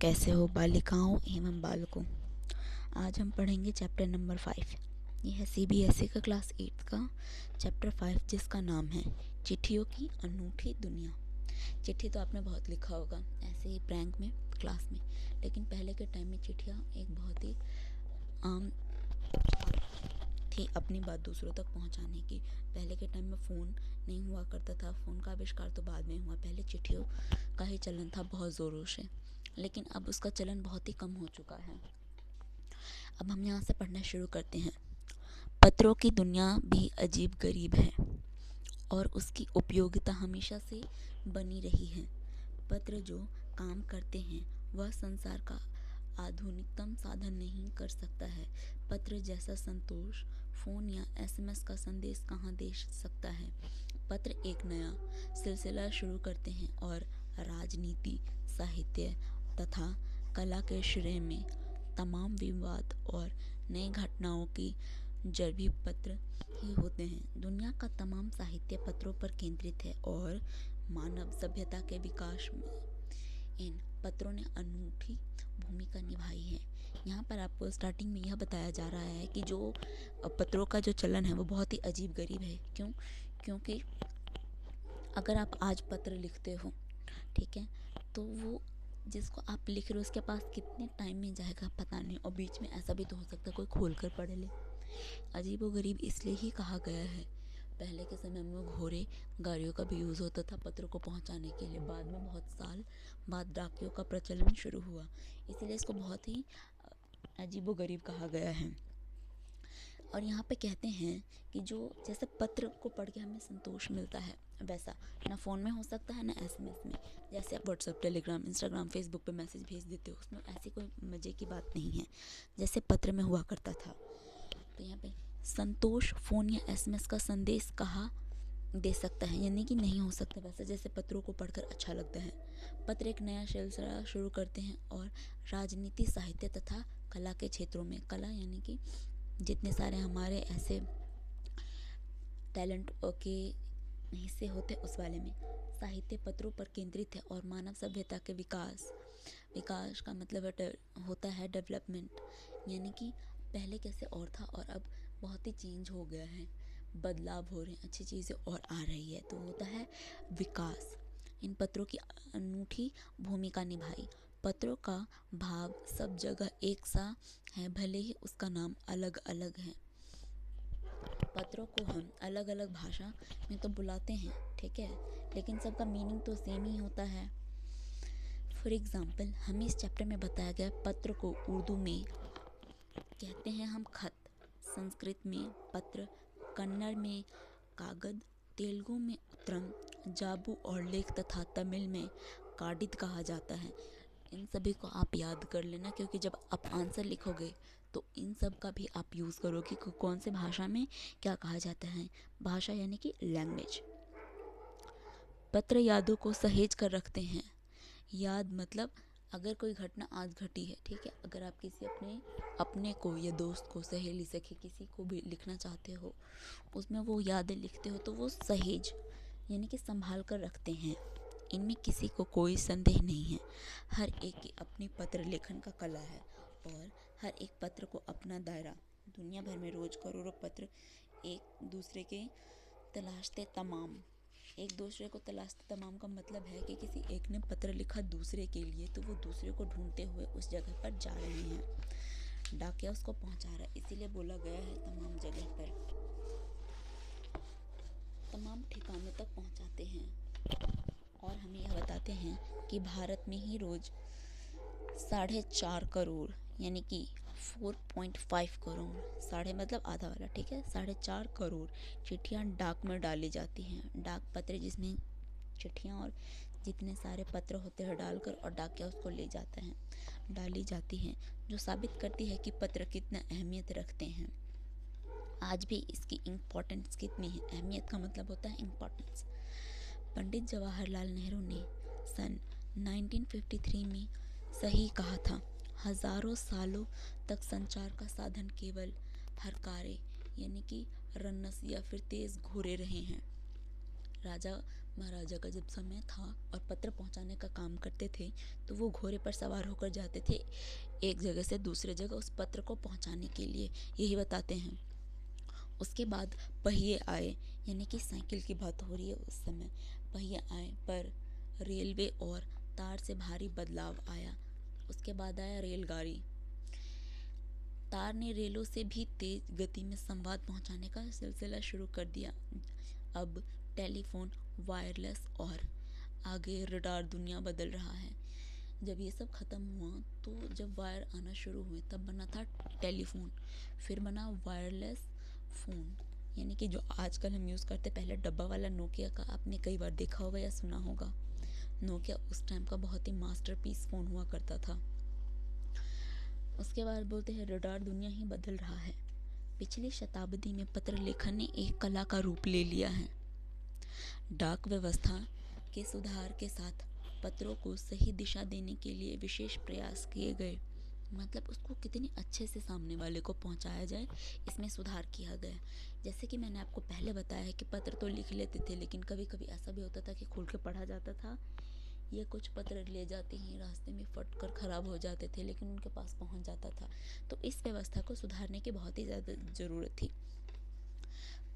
कैसे हो बालिकाओं एवं बालकों। आज हम पढ़ेंगे चैप्टर नंबर 5। यह है सीबीएसई का क्लास 8 का चैप्टर 5, जिसका नाम है चिट्ठियों की अनूठी दुनिया। चिट्ठी तो आपने बहुत लिखा होगा ऐसे ही प्रैंक में क्लास में, लेकिन पहले के टाइम में चिट्ठियाँ एक बहुत ही आम थी अपनी बात दूसरों तक पहुंचाने की। पहले के टाइम में फ़ोन नहीं हुआ करता था, फ़ोन का आविष्कार तो बाद में हुआ, पहले चिट्ठियों का ही चलन था बहुत ज़ोरों से, लेकिन अब उसका चलन बहुत ही कम हो चुका है। अब हम यहाँ से पढ़ना शुरू करते हैं। पत्रों की दुनिया भी अजीब गरीब है और उसकी उपयोगिता हमेशा से बनी रही है। पत्र जो काम करते हैं वह संसार का आधुनिकतम साधन नहीं कर सकता है। पत्र जैसा संतोष फ़ोन या एसएमएस का संदेश कहाँ दे सकता है। पत्र एक नया सिलसिला शुरू करते हैं और राजनीति, साहित्य तथा कला के श्रेय में तमाम विवाद और नई घटनाओं की जड़ भी पत्र ही होते हैं। दुनिया का तमाम साहित्य पत्रों पर केंद्रित है और मानव सभ्यता के विकास में इन पत्रों ने अनूठी भूमिका निभाई है। यहाँ पर आपको स्टार्टिंग में यह बताया जा रहा है कि जो पत्रों का जो चलन है वो बहुत ही अजीब गरीब है। क्योंकि अगर आप आज पत्र लिखते हो, ठीक है, तो वो जिसको आप लिख रहे हो उसके पास कितने टाइम में जाएगा पता नहीं, और बीच में ऐसा भी तो हो सकता है कोई खोल कर पढ़ ले। अजीबोगरीब इसलिए ही कहा गया है। पहले के समय में घोड़े गाड़ियों का भी यूज़ होता था पत्रों को पहुंचाने के लिए। बाद में बहुत साल बाद डाकियों का प्रचलन शुरू हुआ, इसलिए इसको बहुत ही अजीबोगरीब कहा गया है। और यहाँ पे कहते हैं कि जो जैसे पत्र को पढ़ के हमें संतोष मिलता है, वैसा ना फ़ोन में हो सकता है ना एसएमएस में। जैसे आप व्हाट्सएप, टेलीग्राम, इंस्टाग्राम, फेसबुक पे मैसेज भेज देते हो, उसमें ऐसी कोई मज़े की बात नहीं है जैसे पत्र में हुआ करता था। तो यहाँ पे संतोष फ़ोन या एसएमएस का संदेश कहाँ दे सकता है, यानी कि नहीं हो सकता वैसा जैसे पत्रों को पढ़कर अच्छा लगता है। पत्र एक नया सिलसिला शुरू करते हैं और राजनीति, साहित्य तथा कला के क्षेत्रों में, कला यानी कि जितने सारे हमारे ऐसे टैलेंट के हिस्से होते उस वाले में, साहित्य पत्रों पर केंद्रित है और मानव सभ्यता के विकास का मतलब होता है डेवलपमेंट, यानी कि पहले कैसे और था और अब बहुत ही चेंज हो गया है, बदलाव हो रहे हैं, अच्छी चीज़ें और आ रही है, तो होता है विकास। इन पत्रों की अनूठी भूमिका निभाई। पत्रों का भाव सब जगह एक सा है, भले ही उसका नाम अलग अलग है। पत्रों को हम अलग अलग भाषा में तो बुलाते हैं, ठीक है, लेकिन सबका मीनिंग तो सेम ही होता है। फॉर एग्ज़ाम्पल, हमें इस चैप्टर में बताया गया पत्र को उर्दू में कहते हैं हम खत, संस्कृत में पत्र, कन्नड़ में कागद, तेलुगु में उत्तरम, जाबू और लेख तथा तमिल में काडित कहा जाता है। इन सभी को आप याद कर लेना, क्योंकि जब आप आंसर लिखोगे तो इन सब का भी आप यूज़ करोगे कि कौन से भाषा में क्या कहा जाता है। भाषा यानी कि लैंग्वेज। पत्र यादों को सहेज कर रखते हैं। याद मतलब अगर कोई घटना आज घटी है, ठीक है, अगर आप किसी अपने को या दोस्त को, सहेली, सखी, किसी को भी लिखना चाहते हो, उसमें वो यादें लिखते हो, तो वो सहेज यानी कि संभाल कर रखते हैं। इनमें किसी को कोई संदेह नहीं है। हर एक की अपनी पत्र लेखन का कला है और हर एक पत्र को अपना दायरा। दुनिया भर में रोज करोड़ों पत्र एक दूसरे के तलाशते तमाम एक दूसरे को तलाशते तमाम का मतलब है कि किसी एक ने पत्र लिखा दूसरे के लिए, तो वो दूसरे को ढूंढते हुए उस जगह पर जा रहे हैं। डाकिया उसको पहुंचा रहा है, इसीलिए बोला गया है तमाम जगह पर, तमाम ठिकानों तक पहुंचाते हैं। और हमें यह बताते हैं कि भारत में ही रोज 4.5 करोड़ यानी कि 4.5 करोड़, साढ़े मतलब आधा वाला, ठीक है, 4.5 करोड़ चिट्ठियाँ डाक में डाली जाती हैं। डाक पत्र जिसमें चिट्ठियाँ और जितने सारे पत्र होते हैं डालकर, और डाकिया उसको ले जाता है, डाली जाती हैं, जो साबित करती है कि पत्र कितना अहमियत रखते हैं। आज भी इसकी इम्पोर्टेंस कितनी है, अहमियत का मतलब होता है इम्पोर्टेंस। पंडित जवाहरलाल नेहरू ने सन 1953 में सही कहा था, हजारों सालों तक संचार का साधन केवल हरकारे यानी कि रन्नस या फिर तेज घोड़े रहे हैं। राजा महाराजा का जब समय था और पत्र पहुंचाने का काम करते थे तो वो घोड़े पर सवार होकर जाते थे एक जगह से दूसरे जगह उस पत्र को पहुंचाने के लिए, यही बताते हैं। उसके बाद पहिए आए, यानी कि साइकिल की बात हो रही है उस समय। पहिए आए पर रेलवे और तार से भारी बदलाव आया। उसके बाद आया रेलगाड़ी। तार ने रेलों से भी तेज गति में संवाद पहुंचाने का सिलसिला शुरू कर दिया। अब टेलीफोन, वायरलेस और आगे रडार, दुनिया बदल रहा है। जब ये सब ख़त्म हुआ तो जब वायर आना शुरू हुए तब बना था टेलीफोन, फिर बना वायरलेस फ़ोन, यानी कि जो आजकल हम यूज़ करते। पहले डब्बा वाला नोकिया का आपने कई बार देखा होगा या सुना होगा। नोकिया उस टाइम का बहुत ही मास्टरपीस फ़ोन हुआ करता था। उसके बाद बोलते हैं रडार, दुनिया ही बदल रहा है। पिछली शताब्दी में पत्र लेखन ने एक कला का रूप ले लिया है। डाक व्यवस्था के सुधार के साथ पत्रों को सही दिशा देने के लिए विशेष प्रयास किए गए। मतलब उसको कितनी अच्छे से सामने वाले को पहुंचाया जाए, इसमें सुधार किया गया। जैसे कि मैंने आपको पहले बताया है कि पत्र तो लिख लेते थे, लेकिन कभी कभी ऐसा भी होता था कि खोल के पढ़ा जाता था, ये कुछ पत्र ले जाते ही रास्ते में फट कर ख़राब हो जाते थे, लेकिन उनके पास पहुंच जाता था। तो इस व्यवस्था को सुधारने की बहुत ही ज़्यादा ज़रूरत थी।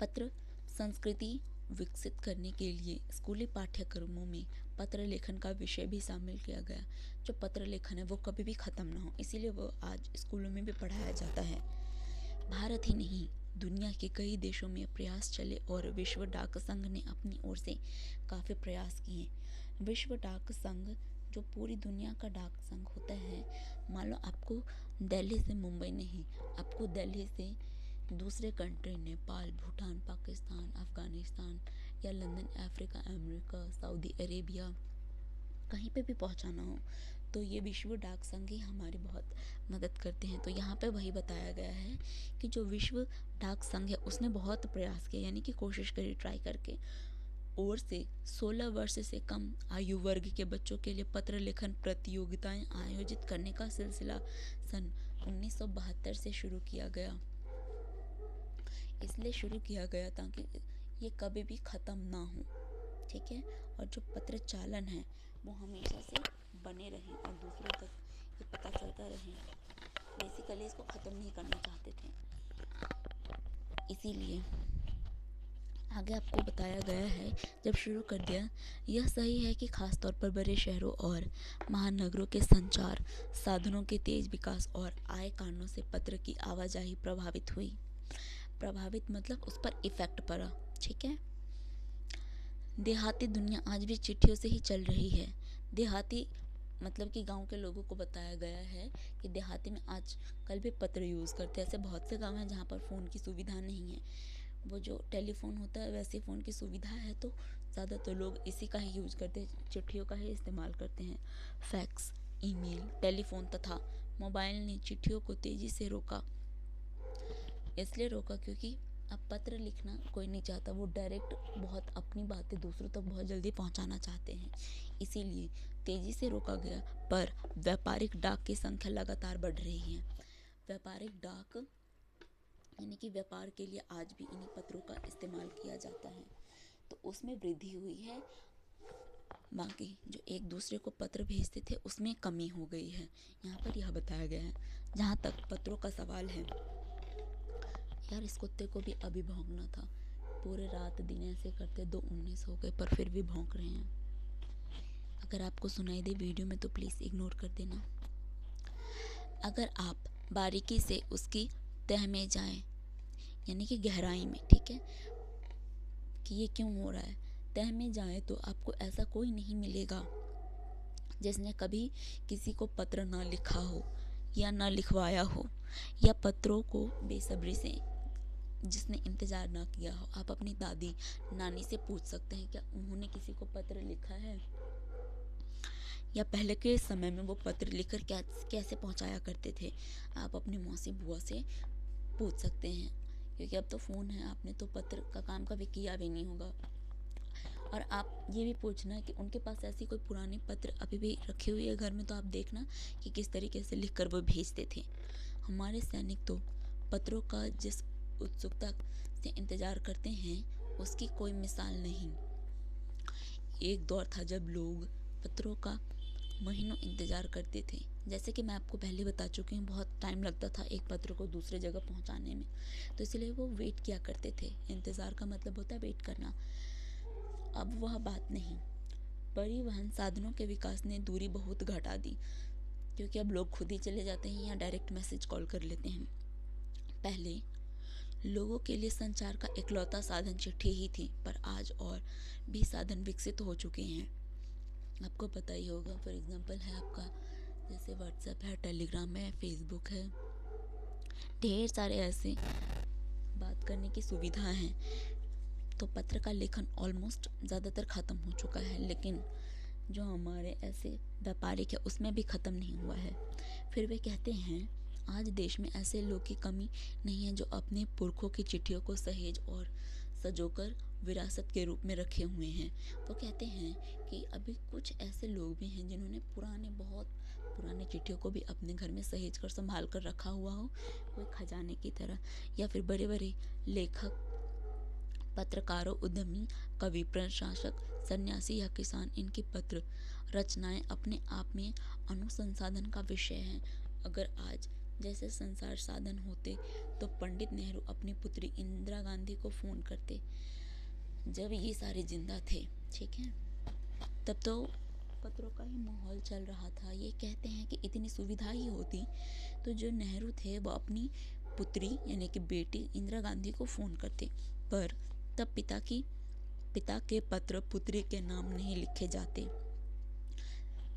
पत्र संस्कृति विकसित करने के लिए स्कूली पाठ्यक्रमों में पत्र लेखन का विषय भी शामिल किया गया। जो पत्र लेखन है वो कभी भी ख़त्म ना हो, इसीलिए वो आज स्कूलों में भी पढ़ाया जाता है। भारत ही नहीं, दुनिया के कई देशों में प्रयास चले और विश्व डाक संघ ने अपनी ओर से काफ़ी प्रयास किए। विश्व डाक संघ जो पूरी दुनिया का डाक संघ होता है, मान लो आपको दिल्ली से मुंबई नहीं, आपको दिल्ली से दूसरे कंट्री नेपाल, भूटान, पाकिस्तान, अफ़गानिस्तान या London, Africa, America, Saudi Arabia, कहीं पे भी पहुंचाना हो तो ये विश्व डाक संघ ही हमारी बहुत मदद करते हैं। तो यहाँ पे वही बताया गया है कि जो विश्व डाक संघ है उसने बहुत प्रयास किया, यानी कि कोशिश करी, ट्राई करके और से 16 वर्ष से कम आयु वर्ग के बच्चों के लिए पत्र लेखन प्रतियोगिताएं आयोजित करने का सिलसिला सन 1972 से शुरू किया गया। इसलिए शुरू किया गया ताकि ये कभी भी ख़त्म ना हो, ठीक है। और जो पत्र चालन है वो हमेशा से बने रहें और दूसरों तक ये पता चलता रहे। बेसिकली इसको ख़त्म नहीं करना चाहते थे, इसीलिए आगे आपको बताया गया है। जब शुरू कर दिया, यह सही है कि खासतौर पर बड़े शहरों और महानगरों के संचार साधनों के तेज विकास और आय कारणों से पत्र की आवाजाही प्रभावित हुई। प्रभावित मतलब उस पर इफ़ेक्ट पड़ा, ठीक है। देहाती दुनिया आज भी चिट्ठियों से ही चल रही है। देहाती मतलब कि गांव के लोगों को बताया गया है कि देहाती में आज कल भी पत्र यूज़ करते हैं। ऐसे बहुत से गांव हैं जहां पर फ़ोन की सुविधा नहीं है। वो जो टेलीफोन होता है वैसे फ़ोन की सुविधा है, तो ज़्यादातर लोग इसी का ही यूज़ करते हैं, चिट्ठियों का ही इस्तेमाल करते हैं। फैक्स, ईमेल, टेलीफोन तथा मोबाइल ने चिट्ठियों को तेज़ी से रोका। इसलिए रोका क्योंकि अब पत्र लिखना कोई नहीं चाहता, वो डायरेक्ट बहुत अपनी बातें दूसरों तक बहुत जल्दी पहुंचाना चाहते हैं, इसीलिए तेज़ी से रोका गया। पर व्यापारिक डाक की संख्या लगातार बढ़ रही है। व्यापारिक डाक यानी कि व्यापार के लिए आज भी इन्हीं पत्रों का इस्तेमाल किया जाता है, तो उसमें वृद्धि हुई है। बाकी जो एक दूसरे को पत्र भेजते थे उसमें कमी हो गई है, यहाँ पर यह बताया गया है। जहाँ तक पत्रों का सवाल है, यार इस कुत्ते को भी अभी भौंकना था, पूरे रात दिन ऐसे करते 2:19 हो गए पर फिर भी भौंक रहे हैं। अगर आपको सुनाई दे वीडियो में तो प्लीज़ इग्नोर कर देना। अगर आप बारीकी से उसकी तह में जाएं, यानी कि गहराई में, ठीक है, कि ये क्यों हो रहा है, तह में जाएं तो आपको ऐसा कोई नहीं मिलेगा जिसने कभी किसी को पत्र ना लिखा हो या ना लिखवाया हो, या पत्रों को बेसब्री से जिसने इंतज़ार ना किया हो। आप अपनी दादी नानी से पूछ सकते हैं क्या उन्होंने किसी को पत्र लिखा है, या पहले के समय में वो पत्र लिखकर कैसे पहुंचाया करते थे। आप अपनी मौसी बुआ से पूछ सकते हैं, क्योंकि अब तो फ़ोन है, आपने तो पत्र का काम कभी किया भी नहीं होगा। और आप ये भी पूछना कि उनके पास ऐसी कोई पुराने पत्र अभी भी रखे हुए है घर में, तो आप देखना कि किस तरीके से लिखकर वो भेजते थे। हमारे सैनिक तो पत्रों का जिस उत्सुकता से इंतज़ार करते हैं उसकी कोई मिसाल नहीं। एक दौर था जब लोग पत्रों का महीनों इंतज़ार करते थे। जैसे कि मैं आपको पहले बता चुकी हूँ, बहुत टाइम लगता था एक पत्र को दूसरे जगह पहुँचाने में, तो इसलिए वो वेट किया करते थे। इंतज़ार का मतलब होता है वेट करना। अब वह बात नहीं। परिवहन साधनों के विकास ने दूरी बहुत घटा दी, क्योंकि अब लोग खुद ही चले जाते हैं या डायरेक्ट मैसेज कॉल कर लेते हैं। पहले लोगों के लिए संचार का इकलौता साधन चिट्ठी ही थी, पर आज और भी साधन विकसित हो चुके हैं। आपको पता ही होगा, फॉर एग्जांपल है आपका जैसे व्हाट्सएप है, टेलीग्राम है, फेसबुक है, ढेर सारे ऐसे बात करने की सुविधा हैं। तो पत्र का लेखन ऑलमोस्ट ज़्यादातर ख़त्म हो चुका है, लेकिन जो हमारे ऐसे व्यापारिक है उसमें भी ख़त्म नहीं हुआ है। फिर वे कहते हैं आज देश में ऐसे लोग की कमी नहीं है जो अपने पुरखों की चिट्ठियों को सहेज और सजोकर विरासत के रूप में रखे हुए हैं। वो कहते हैं कि अभी कुछ ऐसे लोग भी हैं जिन्होंने बहुत पुराने चिट्ठियों को भी अपने घर में सहेज कर संभाल कर रखा हुआ हो, कोई खजाने की तरह। या फिर बड़े बड़े लेखक, पत्रकारों, उद्यमी, कवि, प्रशासक, सन्यासी या किसान, इनकी पत्र रचनाएं अपने आप में अनुसंधान का विषय हैं। अगर आज जैसे संसार साधन होते तो पंडित नेहरू अपनी पुत्री इंदिरा गांधी को फ़ोन करते जब ये सारे जिंदा थे, ठीक है। तब तो पत्रों का ही माहौल चल रहा था। ये कहते हैं कि इतनी सुविधा ही होती तो जो नेहरू थे वो अपनी पुत्री यानी कि बेटी इंदिरा गांधी को फ़ोन करते, पर तब पिता के पत्र पुत्री के नाम नहीं लिखे जाते।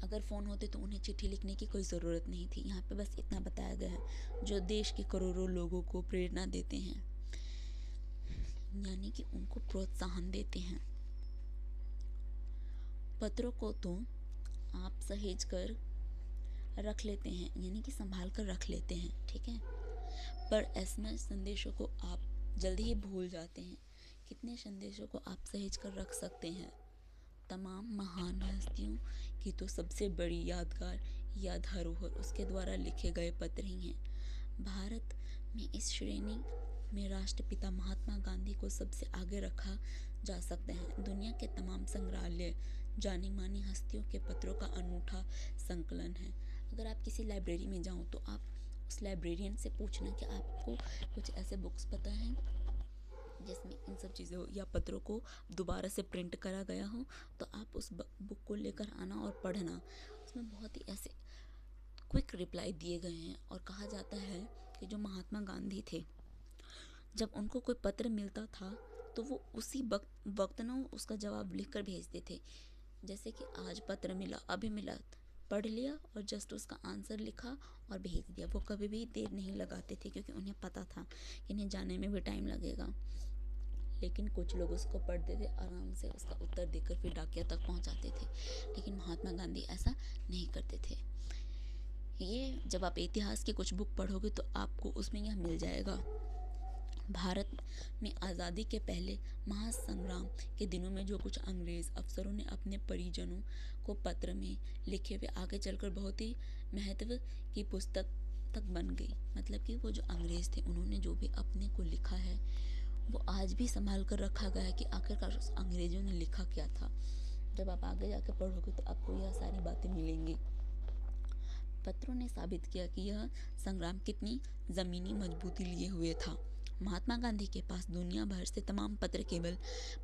अगर फ़ोन होते तो उन्हें चिट्ठी लिखने की कोई ज़रूरत नहीं थी। यहाँ पे बस इतना बताया गया है जो देश के करोड़ों लोगों को प्रेरणा देते हैं, यानी कि उनको प्रोत्साहन देते हैं। पत्रों को तो आप सहेज कर रख लेते हैं, यानी कि संभाल कर रख लेते हैं, ठीक है, पर एसएमएस संदेशों को आप जल्दी ही भूल जाते हैं। कितने संदेशों को आप सहेज कर रख सकते हैं? तमाम महान हस्तियों की तो सबसे बड़ी यादगार या धरोहर उसके द्वारा लिखे गए पत्र ही हैं। भारत में इस श्रेणी में राष्ट्रपिता महात्मा गांधी को सबसे आगे रखा जा सकता है। दुनिया के तमाम संग्रहालय जानी मानी हस्तियों के पत्रों का अनूठा संकलन है। अगर आप किसी लाइब्रेरी में जाओ तो आप उस लाइब्रेरियन से पूछना कि आपको कुछ ऐसे बुक्स पता है जिसमें इन सब चीज़ों या पत्रों को दोबारा से प्रिंट करा गया हो, तो आप उस बुक को लेकर आना और पढ़ना। उसमें बहुत ही ऐसे क्विक रिप्लाई दिए गए हैं और कहा जाता है कि जो महात्मा गांधी थे, जब उनको कोई पत्र मिलता था तो वो उसी वक्त ना उसका जवाब लिख कर भेजते थे। जैसे कि आज पत्र मिला, अभी मिला, पढ़ लिया और जस्ट उसका आंसर लिखा और भेज दिया। वो कभी भी देर नहीं लगाते थे, क्योंकि उन्हें पता था कि इन्हें जाने में भी टाइम लगेगा। लेकिन कुछ लोग उसको पढ़ते थे, आराम से उसका उत्तर देकर फिर डाकिया तक पहुंचाते थे। लेकिन महात्मा गांधी ऐसा नहीं करते थे। ये जब आप इतिहास की कुछ बुक पढ़ोगे तो आपको उसमें यह मिल जाएगा। भारत में आज़ादी के पहले महासंग्राम के दिनों में जो कुछ अंग्रेज़ अफसरों ने अपने परिजनों को पत्र में लिखे वे आगे चलकर बहुत ही महत्व की पुस्तक तक बन गई। मतलब कि वो जो अंग्रेज़ थे उन्होंने जो भी अपने को लिखा है वो आज भी संभाल कर रखा गया है कि आखिरकार उस अंग्रेज़ों ने लिखा क्या था। जब आप आगे जाकर पढ़ोगे तो आपको यह सारी बातें मिलेंगी। पत्रों ने साबित किया कि यह संग्राम कितनी ज़मीनी मजबूती लिए हुए था। महात्मा गांधी के पास दुनिया भर से तमाम पत्र केवल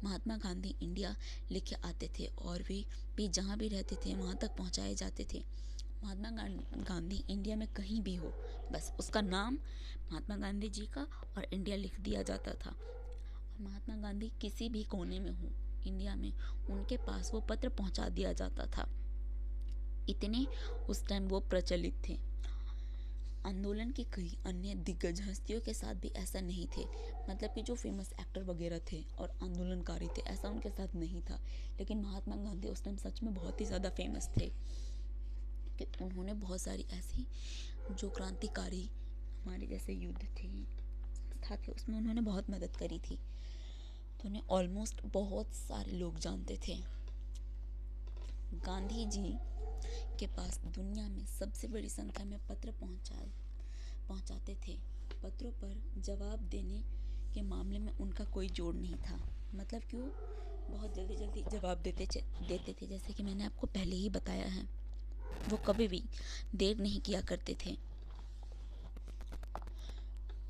महात्मा गांधी इंडिया लिखे आते थे और वे भी जहाँ भी रहते थे वहाँ तक पहुँचाए जाते थे। महात्मा गांधी इंडिया में कहीं भी हो, बस उसका नाम महात्मा गांधी जी का और इंडिया लिख दिया जाता था। और महात्मा गांधी किसी भी कोने में हो इंडिया में, उनके पास वो पत्र पहुँचा दिया जाता था। इतने उस टाइम वो प्रचलित थे। आंदोलन की कई अन्य दिग्गज हस्तियों के साथ भी ऐसा नहीं थे। मतलब कि जो फेमस एक्टर वगैरह थे और आंदोलनकारी थे, ऐसा उनके साथ नहीं था। लेकिन महात्मा गांधी उस टाइम सच में बहुत ही ज़्यादा फेमस थे कि उन्होंने बहुत सारी ऐसी जो क्रांतिकारी हमारे जैसे युद्ध थे, संस्था थे, उसमें उन्होंने बहुत मदद करी थी। तो उन्हें ऑलमोस्ट बहुत सारे लोग जानते थे। गांधी जी के पास दुनिया में सबसे बड़ी संख्या में पत्र पहुंचाते थे। पत्रों पर जवाब देने के मामले में उनका कोई जोड़ नहीं था। मतलब क्यों? बहुत जल्दी जल्दी जवाब देते थे, जैसे कि मैंने आपको पहले ही बताया है। वो कभी भी देर नहीं किया करते थे।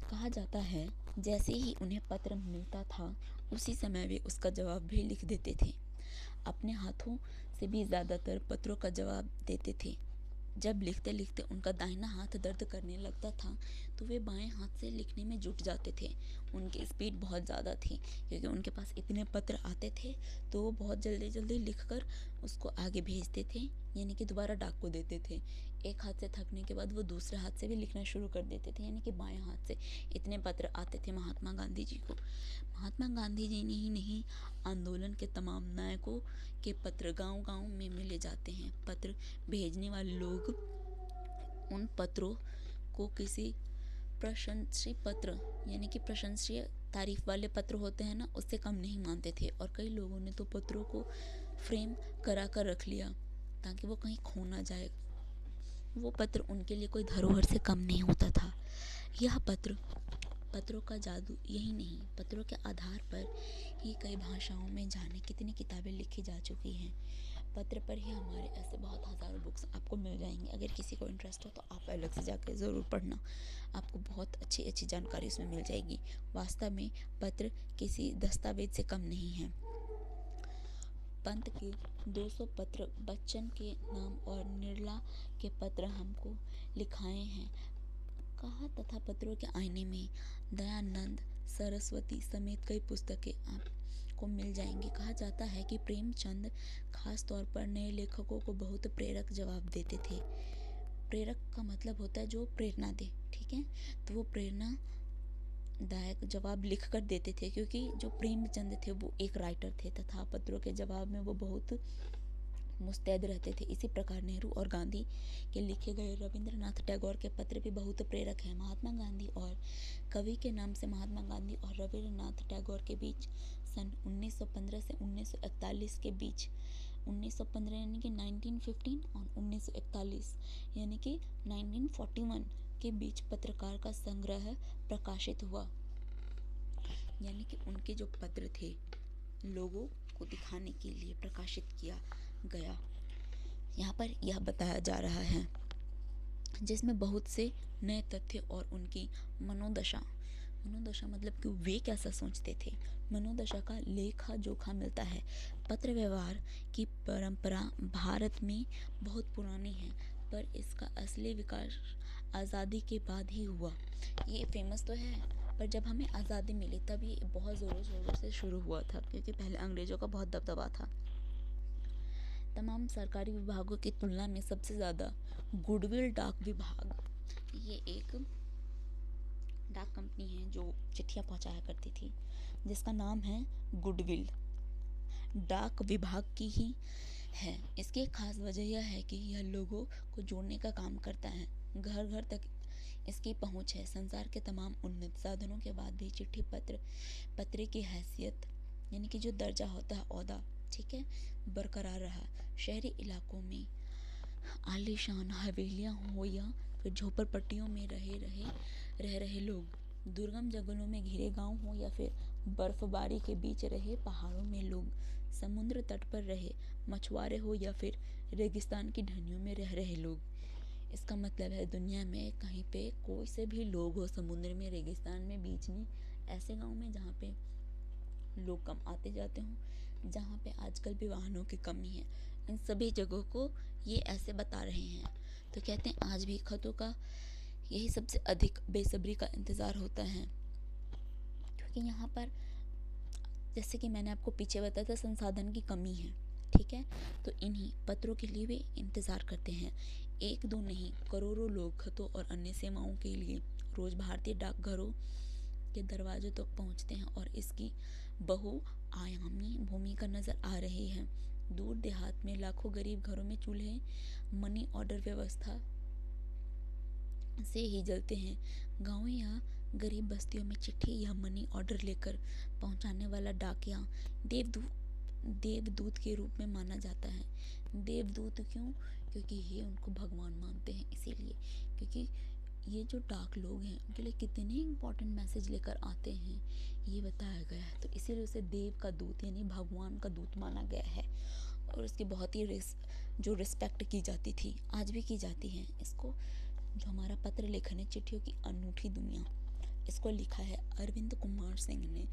कहा जाता है जैसे ही उन्हें पत्र मिलता था उसी समय वे उसका जवाब भी लिख देते थे। अपने हाथों से भी ज़्यादातर पत्रों का जवाब देते थे। जब लिखते लिखते उनका दाहिना हाथ दर्द करने लगता था तो वे बाएं हाथ से लिखने में जुट जाते थे। उनकी स्पीड बहुत ज़्यादा थी क्योंकि उनके पास इतने पत्र आते थे, तो वो बहुत जल्दी जल्दी लिखकर उसको आगे भेजते थे, यानी कि दोबारा डाक को देते थे। एक हाथ से थकने के बाद वो दूसरे हाथ से भी लिखना शुरू कर देते थे, यानी कि बाएं हाथ से। इतने पत्र आते थे महात्मा गांधी जी को। महात्मा गांधी जी ने ही नहीं, आंदोलन के तमाम नायकों के पत्र गांव गांव में मिले जाते हैं। पत्र भेजने वाले लोग उन पत्रों को किसी प्रशंसीय पत्र, यानी कि प्रशंसीय तारीफ वाले पत्र होते हैं ना, उससे कम नहीं मानते थे। और कई लोगों ने तो पत्रों को फ्रेम करा कर रख लिया ताकि वो कहीं खो ना जाए। वो पत्र उनके लिए कोई धरोहर से कम नहीं होता था। यह पत्रों का जादू यही नहीं, पत्रों के आधार पर ही कई भाषाओं में जाने कितनी किताबें लिखी जा चुकी हैं। पत्र पर ही हमारे ऐसे बहुत हज़ारों बुक्स आपको मिल जाएंगे। अगर किसी को इंटरेस्ट हो तो आप अलग से जाकर ज़रूर पढ़ना, आपको बहुत अच्छी अच्छी जानकारी उसमें मिल जाएगी। वास्तव में पत्र किसी दस्तावेज से कम नहीं है। पंत के 200 पत्र, बच्चन के नाम और निर्मला के पत्र हमको लिखाए हैं। कहा तथा पत्रों के आईने में दयानंद सरस्वती समेत कई पुस्तकें आपको मिल जाएंगी। कहा जाता है कि प्रेमचंद खास तौर पर नए लेखकों को बहुत प्रेरक जवाब देते थे। प्रेरक का मतलब होता है जो प्रेरणा दे, ठीक है। तो वो प्रेरणा दायक जवाब लिख कर देते थे, क्योंकि जो प्रेमचंद थे वो एक राइटर थे तथा पत्रों के जवाब में वो बहुत मुस्तैद रहते थे। इसी प्रकार नेहरू और गांधी के लिखे गए रविंद्रनाथ टैगोर के पत्र भी बहुत प्रेरक हैं। महात्मा गांधी और कवि के नाम से महात्मा गांधी और रविंद्रनाथ टैगोर के बीच सन 1915 से 1941 के बीच, 1915 यानी कि 1915 और 1941 यानी कि 1941 के बीच पत्रकार का संग्रह प्रकाशित हुआ। यानी कि उनके जो पत्र थे लोगों को दिखाने के लिए प्रकाशित किया गया। यहाँ पर यह बताया जा रहा है जिसमें बहुत से नए तथ्य और उनकी मनोदशा मतलब कि वे कैसा सोचते थे, मनोदशा का लेखा जोखा मिलता है। पत्र व्यवहार की परंपरा भारत में बहुत पुरानी है, पर इसका असली विकास आज़ादी के बाद ही हुआ। ये फेमस तो है, पर जब हमें आज़ादी मिली तब ये बहुत ज़ोरों शोरों से शुरू हुआ था, क्योंकि पहले अंग्रेज़ों का बहुत दबदबा था। तमाम सरकारी विभागों की तुलना में सबसे ज़्यादा गुडविल डाक विभाग, ये एक डाक कंपनी है जो चिट्ठियाँ पहुँचाया करती थी, जिसका नाम है गुडविल डाक विभाग की ही है। इसकी एक खास वजह यह है कि यह लोगों को जोड़ने का काम करता है। घर घर तक इसकी पहुंच है। संसार के तमाम उन्नत साधनों के बाद भी चिट्ठी पत्र की हैसियत, यानी कि जो दर्जा होता है, ओहदा, ठीक है, बरकरार रहा। शहरी इलाकों में आलीशान हवेलियाँ हो या फिर झोपड़पट्टियों में रह रहे लोग, दुर्गम जंगलों में घिरे गांव हो या फिर बर्फबारी के बीच रहे पहाड़ों में लोग, समुद्र तट पर रहे मछुआरे हो या फिर रेगिस्तान की ढनियों में रह रहे लोग। इसका मतलब है दुनिया में कहीं पे कोई से भी लोग हो, समुद्र में, रेगिस्तान में, बीच में, ऐसे गांव में जहाँ पे लोग कम आते जाते हों, जहाँ पे आजकल भी वाहनों की कमी है, इन सभी जगहों को ये ऐसे बता रहे हैं। तो कहते हैं आज भी खतों का यही सबसे अधिक बेसब्री का इंतज़ार होता है, क्योंकि यहाँ पर जैसे कि मैंने आपको पीछे बताया था संसाधन की कमी है, ठीक है। तो इन्हीं पत्रों के लिए वे इंतज़ार करते हैं। एक दो नहीं, करोड़ों लोग खतों और अन्य सेवाओं के लिए रोज़ भारतीय डाकघरों के दरवाजों तक पहुंचते हैं और इसकी बहुआयामी भूमिका नज़र आ रही है। दूर देहात में लाखों गरीब घरों में चूल्हे मनी ऑर्डर व्यवस्था से ही जलते हैं। गाँव या गरीब बस्तियों में चिट्ठी या मनी ऑर्डर लेकर पहुंचाने वाला डाकिया देवदूत के रूप में माना जाता है। देवदूत क्यों? क्योंकि ये उनको भगवान मानते हैं, इसीलिए, क्योंकि ये जो डाक लोग हैं उनके लिए कितने इंपॉर्टेंट मैसेज लेकर आते हैं ये बताया गया है। तो इसीलिए उसे देव का दूत यानी भगवान का दूत माना गया है और उसकी बहुत ही जो रिस्पेक्ट की जाती थी, आज भी की जाती है। इसको जो हमारा पत्र लेखन है चिट्ठियों की अनूठी दुनिया, इसको लिखा है अरविंद कुमार सिंह ने।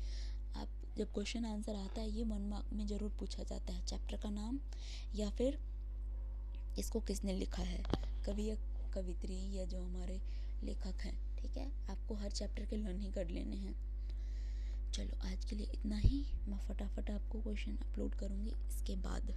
आप जब क्वेश्चन आंसर आता है ये 1 मार्क में ज़रूर पूछा जाता है, चैप्टर का नाम या फिर इसको किसने लिखा है, कवि या कवित्री या जो हमारे लेखक हैं। ठीक है, आपको हर चैप्टर के लर्न ही कर लेने हैं। चलो आज के लिए इतना ही। मैं फटाफट आपको क्वेश्चन अपलोड करूँगी इसके बाद।